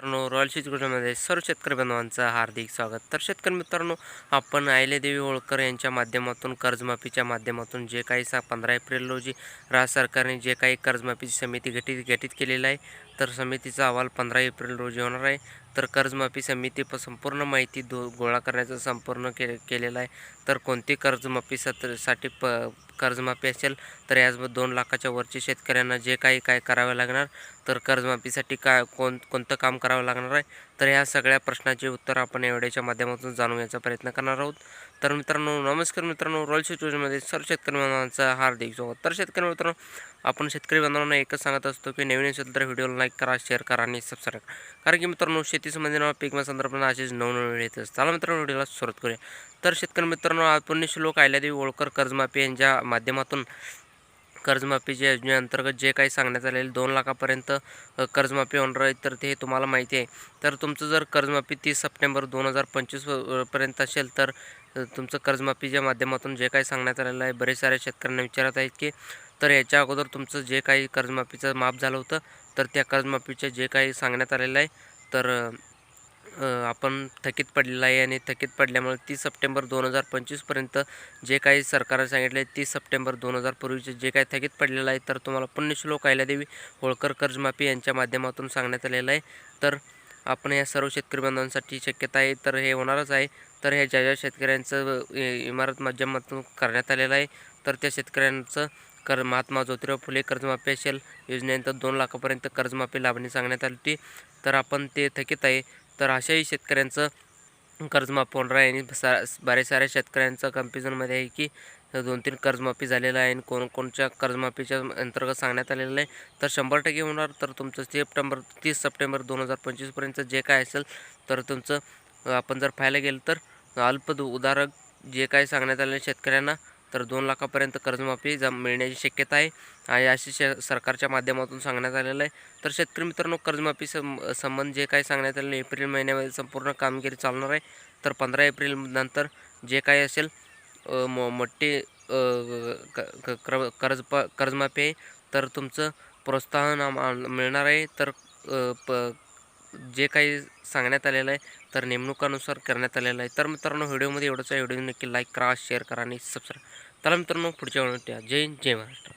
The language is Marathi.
मित्रांनो, रॉयल शेतीमध्ये सर्व शेतकरी बांधवांचं हार्दिक स्वागत. तर शेतकरी मित्रांनो, आपण अहिल्यादेवी होळकर यांच्या माध्यमातून कर्जमाफीच्या माध्यमातून जे काही 15 एप्रिल रोजी राज्य सरकारने जे काही कर्जमाफीची समिती गठीत केलेली आहे, तर समितीचा अहवाल 15 एप्रिल रोजी होणार आहे. तर कर्जमाफी समिती संपूर्ण माहिती गोळा करण्याचं संपूर्ण केलेलं आहे. तर कोणती कर्जमाफीसाठी कर्जमाफी असेल तर याच 2 लाखाच्या वरच्या शेतकऱ्यांना जे काय करावे लागणार, तर कर्जमाफीसाठी कोणतं काम करावं लागणार आहे, तर ह्या सगळ्या प्रश्नाचे उत्तर आपण या व्हिडिओच्या माध्यमातून जाणून घ्यायचा प्रयत्न करणार आहोत. तर मित्रांनो, नमस्कार मित्रांनो, रॉयल शेतीमध्ये सर्व शेतकरी बांधवांचं हार्दिक स्वागत. तर शेतकरी मित्रांनो, आपण शेतकरी बांधवांना एकच सांगत असतो की नवीन असेल तर व्हिडिओला लाईक करा, शेअर करा आणि सबस्क्राईब करा. कारण की मित्रांनो, शेती संबंधी पीक संदर्भात असेच नवनवीन व्हिडिओ येत असतात. चला मित्रांनो, व्हिडिओला सुरुवात करूया. तर शेतकरी मित्रांनो, आपण श्लोक अहिल्यादेवी होळकर कर्जमाफी यांच्या माध्यमातून कर्जमाफीच्या योजनेअंतर्गत जे काही सांगण्यात आलेले 2 लाखापर्यंत कर्जमाफी होणार आहे, तर ते तुम्हाला माहिती आहे. तर तुमचं जर कर्जमाफी 30 सप्टेंबर 2025 पर्यंत असेल, तर तुमचं कर्जमाफीच्या माध्यमातून जे काही सांगण्यात आलेलं आहे, बरेच साऱ्या शेतकऱ्यांना विचारत आहेत की तर याच्या अगोदर तुमचं जे काही कर्जमाफीचं माफ झालं होतं, तर त्या कर्जमाफीचे जे काही सांगण्यात आलेलं आहे, तर आपण थकीत पडलेला आहे आणि थकीत पडल्यामुळे 30 सप्टेंबर 2025पर्यंत जे काही सरकारने सांगितले 30 सप्टेंबर 2000 पूर्वीचे जे काही थकीत पडलेलं आहे, तर तुम्हाला पुण्यश्लोक अहिल्यादेवी होळकर कर्जमाफी यांच्या माध्यमातून सांगण्यात आलेलं आहे. तर आपण या सर्व शेतकरी बांधवांसाठी शक्यता आहे, तर हे होणारच आहे. तर हे ज्या शेतकऱ्यांचं इमारत माध्यमातून करण्यात आलेलं आहे, तर त्या शेतकऱ्यांचं महात्मा ज्योतिराव फुले कर्जमाफी असेल योजनेनंतर 2 लाखापर्यंत कर्जमाफी लाभणी सांगण्यात आली होती. तर आपण ते थकीत आहे, तर अशाही शेतकऱ्यांचं कर्जमाफी होणार आहे. आणि बऱ्याच साऱ्या शेतकऱ्यांचं कन्फ्युजनमध्ये आहे की 2-3 कर्जमाफी झालेलं आहे आणि कोणकोणच्या कर्जमाफीच्या अंतर्गत सांगण्यात आलेलं आहे. तर 100% होणार. तर तुमचं 30 सप्टेंबर 2025पर्यंत जे काय असेल, तर तुमचं आपण जर पाहायला गेलं तर उदारक जे काय सांगण्यात आलेलं शेतकऱ्यांना, तर 2 लाखापर्यंत कर्जमाफी मिळण्याची शक्यता आहे आणि अशी सरकारच्या माध्यमातून सांगण्यात आलेलं आहे. तर शेतकरी मित्रांनो, कर्जमाफी संबंध जे काही सांगण्यात आलेलं एप्रिल महिन्यामध्ये संपूर्ण कामगिरी चालणार आहे. तर 15 एप्रिल नंतर जे काही असेल मोठी कर्जमाफी आहे, तर तुमचं प्रोत्साहन मिळणार आहे. तर जे काही सांगण्यात आलेलं आहे, तर नेमणुकानुसार करण्यात आलेलं आहे. तर मित्रांनो, व्हिडिओमध्ये एवढंच आहे. व्हिडिओ नक्की लाईक करा, शेअर करा आणि सबस्क्राईब. चला मित्रांनो, पुढच्या व्हिडिओत जय हिंद, जय महाराष्ट्र.